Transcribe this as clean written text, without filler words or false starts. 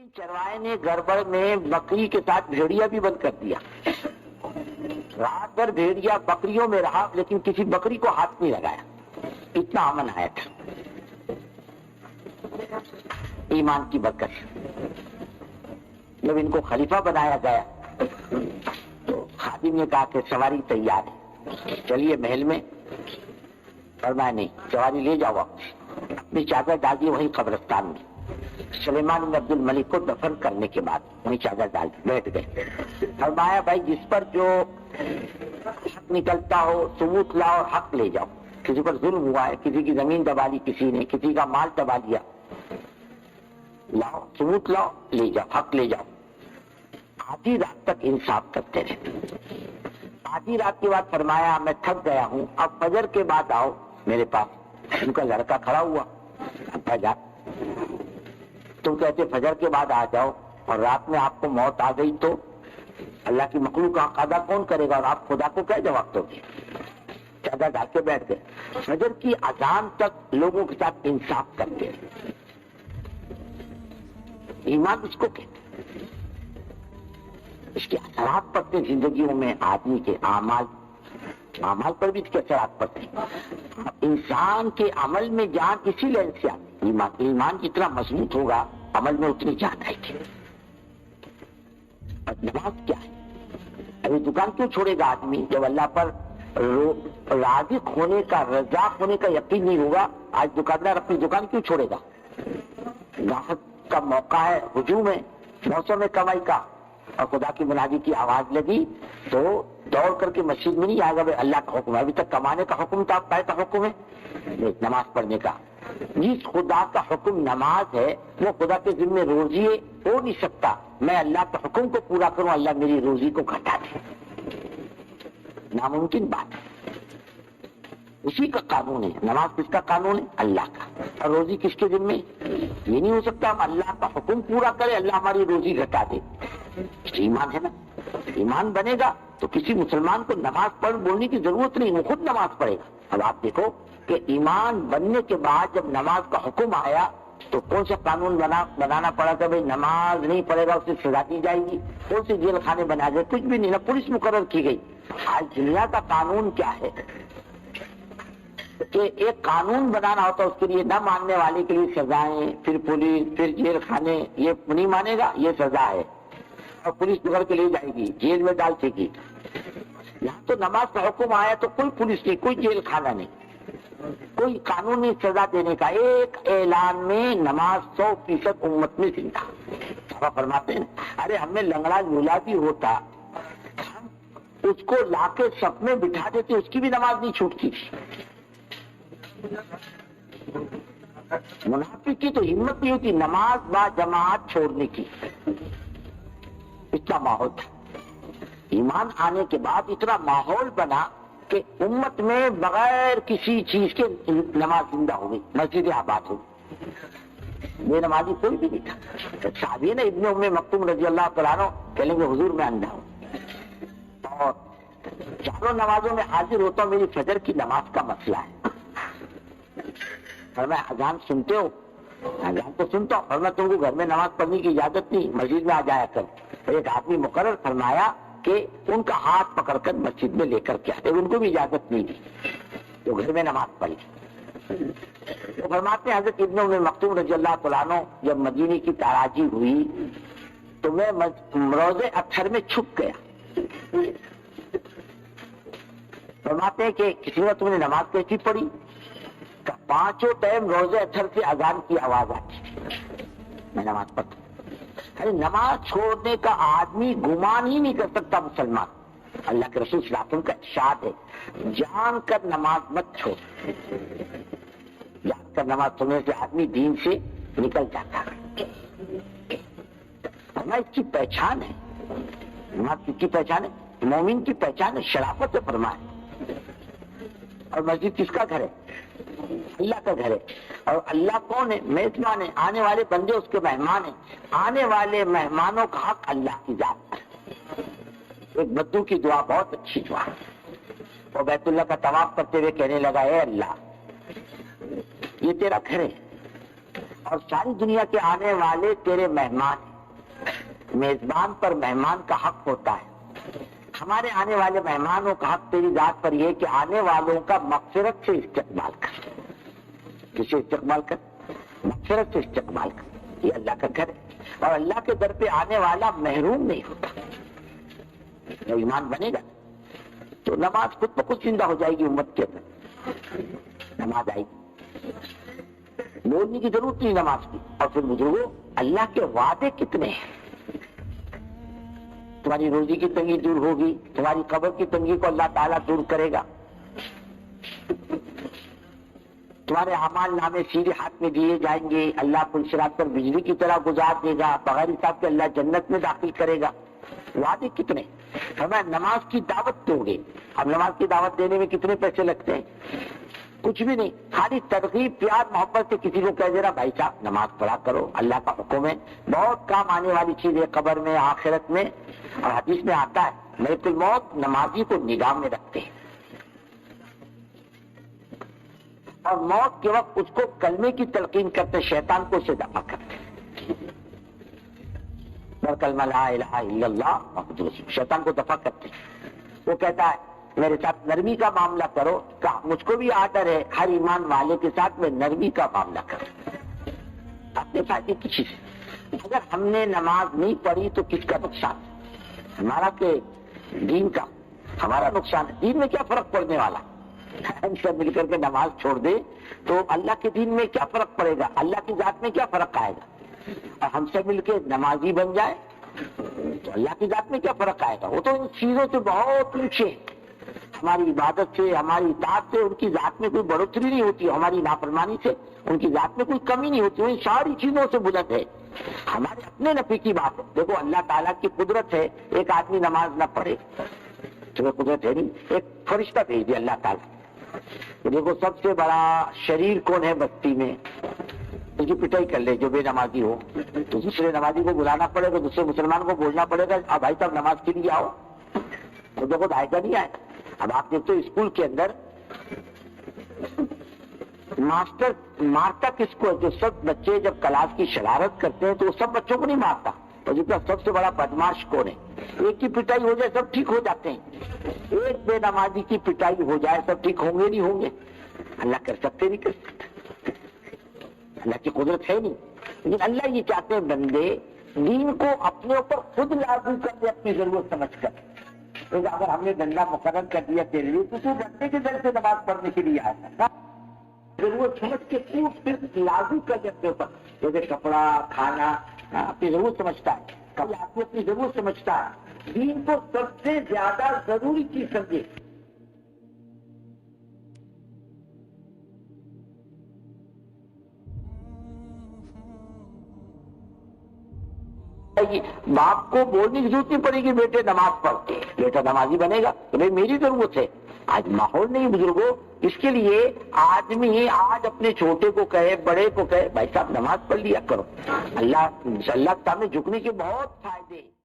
دن چروائے نے گڑبڑ میں بکری کے ساتھ بھیڑیا بھی بند کر دیا. رات بھر بھیڑیا بکریوں میں رہا لیکن کسی بکری کو ہاتھ نہیں لگایا. اتنا امن آیا تھا. ایمان کی برکت. جب ان کو خلیفہ بنایا گیا تو خادم نے کہا کہ سواری تیار ہے, چلیے محل میں. فرمایا نہیں, سواری لے جاؤ اپنی چادر ڈال دی وہیں قبرستان میں. سلیمان بن عبد الملک کو دفن کرنے کے بعد وہیں چادر ڈال بیٹھ گئے. فرمایا بھائی جس پر جو حق نکلتا ہو ثبوت لاؤ, حق لے جاؤ. کسی پر ظلم ہوا ہے, کسی کی زمین دبا لی, کسی نے کسی کا مال دبا لیا, لاؤ ثبوت لاؤ, لے جاؤ, حق لے جاؤ. آدھی رات تک انصاف کرتے رہے. آدھی رات کے بعد فرمایا میں تھک گیا ہوں, اب فجر کے بعد آؤ میرے پاس. ان کا لڑکا کھڑا ہوا, ابا جان تم کہتے فجر کے بعد آ جاؤ اور رات میں آپ کو موت آ گئی تو اللہ کی مخلوق کا ادا کون کرے گا, اور آپ خدا کو کیا جواب دو گے؟ چادر ڈال کے بیٹھ گئے. فجر کی اذان تک لوگوں کے ساتھ انصاف کرتے ہیں. ایمان اس کو کہتے ہیں. اس کے اثرات پڑتے زندگیوں میں آدمی کے اعمال پر بھی اس کے اثرات پڑتے ہیں. انسان کے عمل میں جان اسی لین سے آتی. ایمان جتنا مضبوط ہوگا عمل میں اتنی جان آئے گی. اور نماز کیا ہے؟ ابھی دکان کیوں چھوڑے گا آدمی جب اللہ پر رازق ہونے کا, رزاق ہونے کا یقین نہیں ہوگا؟ آج دکاندار اپنی دکان کیوں چھوڑے گا؟ گاہک کا موقع ہے, ہجوم ہے, موسم ہے کمائی کا, اور خدا کی منادی کی آواز لگی تو دوڑ کر کے مسجد میں نہیں آئے گا بھائی اللہ کا حکم ہے. ابھی تک کمانے کا حکم تھا, پائے کا حکم ہے نماز پڑھنے کا. جس خدا کا حکم نماز ہے وہ خدا کے ذمہ روزی ہو نہیں سکتا. میں اللہ کے حکم کو پورا کروں, اللہ میری روزی کو گھٹا دے, ناممکن بات ہے. اسی کا قانون ہے. نماز کس کا قانون ہے؟ اللہ کا. اور روزی کس کے ذمہ؟ یہ نہیں ہو سکتا ہم اللہ کا حکم پورا کرے, اللہ ہماری روزی گھٹا دے. ایمان ہے نا. ایمان بنے گا تو کسی مسلمان کو نماز پڑھ بولنے کی ضرورت نہیں, وہ خود نماز پڑھے گا. اب آپ دیکھو کہ ایمان بننے کے بعد جب نماز کا حکم آیا تو کون سا قانون بنانا پڑا کہ بھائی نماز نہیں پڑھے گا اسے سزا دی جائے گی. کون سے جیل خانے بنا گئے؟ کچھ بھی نہیں, نہ پولیس مقرر کی گئی. آج دنیا کا قانون کیا ہے کہ ایک قانون بنانا ہوتا ہے, اس کے لیے نہ ماننے والے کے لیے سزائیں, پھر پولیس, پھر جیل خانے. یہ نہیں مانے گا یہ سزا ہے, اور پولیس پکڑ کے لے جائے گی, جیل میں ڈال دے گی. یہاں تو نماز کا حکم آیا تو کوئی پولیس نہیں, کوئی جیل خانہ نہیں, کوئی قانونی سزا دینے کا. ایک اعلان میں نماز 100% امت میں زندہ. صحابہ فرماتے ہیں ارے ہمیں لنگڑا لولا بھی ہوتا, اس کو لا کے صف میں بٹھا دیتے, اس کی بھی نماز نہیں چھوٹتی. منافق کی تو ہمت نہیں ہوتی نماز با جماعت چھوڑنے کی. اتنا ماحول تھا. ایمان آنے کے بعد اتنا ماحول بنا کہ امت میں بغیر کسی چیز کے نماز زندہ ہو گئی, مسجد آباد ہو گئی. بے نمازی کوئی بھی نہیں تھا. صحابی نا ابن ام مکتوم رضی اللہ تعالیٰ عنہ کہنے کہ حضور میں اندھا ہوں اور چاروں نمازوں میں حاضر ہوتا ہوں, میری فجر کی نماز کا مسئلہ ہے. اور میں اذان سنتے ہو؟ اذان تو سنتا ہوں, اور میں تم کو گھر میں نماز پڑھنے کی اجازت نہیں, مسجد میں آ جایا کر. ایک آدمی مقرر فرمایا کہ ان کا ہاتھ پکڑ کر مسجد میں لے کر کے آتے, ان کو بھی اجازت نہیں دی تو گھر میں نماز پڑھی. تو فرماتے ہیں حضرت ابن ام مکتوم رضی اللہ تعالیٰ عنہ جب مدینے کی تاراجی ہوئی تو میں روضے اطہر میں چھپ گیا. فرماتے ہیں کہ کسی نے تم نے نماز کیسی پڑھی؟ کہ 5 ٹائم روضے اطہر سے اذان کی آواز آتی تھی, میں نماز پڑھتا. ارے نماز چھوڑنے کا آدمی گمان ہی نہیں کر سکتا مسلمان. اللہ کے رسول صلی اللہ علیہ وسلم کا ارشاد ہے جان کر نماز مت چھوڑ. جان کر نماز چھوڑنے سے آدمی دین سے نکل جاتا ہے. اس کی پہچان ہے. نماز کس کی پہچان ہے؟ مومن کی پہچان ہے, شرافت سے فرمائے. اور مسجد کس کا گھر ہے؟ اللہ کا گھر ہے. اور اللہ کون ہے؟ میزبان ہے. آنے والے بندے اس کے مہمان ہیں. آنے والے مہمانوں کا حق اللہ کی ذات پر. ایک بدو کی دعا بہت اچھی دعا, وہ بیت اللہ کا طواف کرتے ہوئے کہنے لگا اے اللہ یہ تیرا گھر ہے اور ساری دنیا کے آنے والے تیرے مہمان ہیں, میزبان پر مہمان کا حق ہوتا ہے. ہمارے آنے والے مہمانوں کا حق تیری ذات پر یہ کہ آنے والوں کا مغفرت سے استقبال کر. کسے استقبال کر؟ مغفرت سے استقبال کر. یہ اللہ کا گھر ہے اور اللہ کے در پہ آنے والا محروم نہیں ہوتا. جب ایمان بنے گا تو نماز خود بخود زندہ ہو جائے گی امت کے اندر. نماز آئے گی, بولنے کی ضرورت نہیں نماز کی. اور پھر بزرگوں, اللہ کے وعدے کتنے ہیں. تمہاری روزی کی تنگی دور ہوگی, تمہاری قبر کی تنگی کو اللہ تعالیٰ دور کرے گا, تمہارے اعمال نامے سیدھے ہاتھ میں دیے جائیں گے, اللہ پل صراط پر بجلی کی طرح گزار دے گا, بغیر حساب کے اللہ جنت میں داخل کرے گا. وعدے کتنے. ہمیں نماز کی دعوت دو گے. اب نماز کی دعوت دینے میں کتنے پیسے لگتے ہیں؟ کچھ بھی نہیں, خالی ترغیب پیار محبت سے کسی کو کہہ دے رہا بھائی صاحب نماز پڑھا کرو, اللہ کا حکم ہے, بہت کام آنے والی چیز ہے قبر میں آخرت میں. اور حدیث میں آتا ہے ملک الموت نمازی کو نگاہ میں رکھتے ہیں اور موت کے وقت اس کو کلمے کی تلقین کرتے, شیطان کو اسے دفع کرتے. کلمہ لا الہ الا اللہ محمد رسول اللہ, شیطان کو دفع کرتے. وہ کہتا ہے میرے ساتھ نرمی کا معاملہ کرو. کہا مجھ کو بھی آڈر ہے ہر ایمان والے کے ساتھ میں نرمی کا معاملہ کروں. اپنے فائدے کی چیز. اگر ہم نے نماز نہیں پڑھی تو کس کا نقصان؟ ہمارا کہ دین کا. ہمارا نقصان ہے. دین میں کیا فرق پڑنے والا؟ ہم سب مل کر کے نماز چھوڑ دے تو اللہ کے دین میں کیا فرق پڑے گا, اللہ کی ذات میں کیا فرق آئے گا. اور ہم سب مل کے نمازی بن جائے تو اللہ کی ذات میں کیا فرق آئے گا. وہ تو ان چیزوں سے بہت اونچے ہیں. ہماری عبادت سے, ہماری اطاعت سے ان کی ذات میں کوئی بڑھوتری نہیں ہوتی, ہماری نافرمانی سے ان کی ذات میں کوئی کمی نہیں ہوتی. وہ ان ساری چیزوں سے بلند ہے. ہمارے اپنے نفع کی بات ہے. دیکھو اللہ تعالیٰ کی قدرت ہے, ایک آدمی نماز نہ پڑھے تو قدرت ہے نہیں, ایک فرشتہ بھیج دیا اللہ تعالیٰ. دیکھو سب سے بڑا شریر کون ہے بستی میں, اس کی پٹائی کر لے جو بے نمازی ہو. تو دوسرے نمازی کو بلانا پڑے گا, دوسرے مسلمان کو بولنا پڑے گا اب بھائی صاحب نماز کے لیے آؤ. تو دیکھو آئے گا نہیں آئے. اب آپ دیکھتے ہو اسکول کے اندر ماسٹر مارتا کس کو ہے؟ جو سب بچے جب کلاس کی شرارت کرتے ہیں تو وہ سب بچوں کو نہیں مارتا. اور جتنا سب سے بڑا بدماش کون ہے؟ ایک کی پٹائی ہو جائے سب ٹھیک ہو جاتے ہیں, ایک بے نمازی کی پٹائی ہو جائے سب ٹھیک ہوں گے نہیں ہوں گے؟ اللہ کر سکتے نہیں کر سکتے, اللہ کی قدرت ہے نہیں. لیکن اللہ یہ چاہتے ہیں بندے دین کو اپنے اوپر خود لاگو کر دے اپنی ضرورت سمجھ کر. اگر ہم نے دنڈا مقرر کر دیا تیرے لیے تو بندے کے در سے نماز پڑھنے کے لیے آیا تھا, ضرورت سمجھ کے پھر لاگو کر دے اپنے اوپر. جیسے کپڑا کھانا اپنی ضرورت سمجھتا ہے, کبھی آدمی اپنی ضرورت سمجھتا ہے, دین کو سب سے زیادہ ضروری چیز سمجھے. باپ کو بولنے کی ضرورت نہیں پڑے گی بیٹے نماز پڑھ کے, بیٹا نمازی بنے گا. تو بھائی میری ضرورت ہے. آج ماحول نہیں بزرگوں, اس کے لیے آدمی آج اپنے چھوٹے کو کہے بڑے کو کہے بھائی صاحب نماز پڑھ لیا کرو. اللہ کے سامنے جھکنے کے بہت فائدے.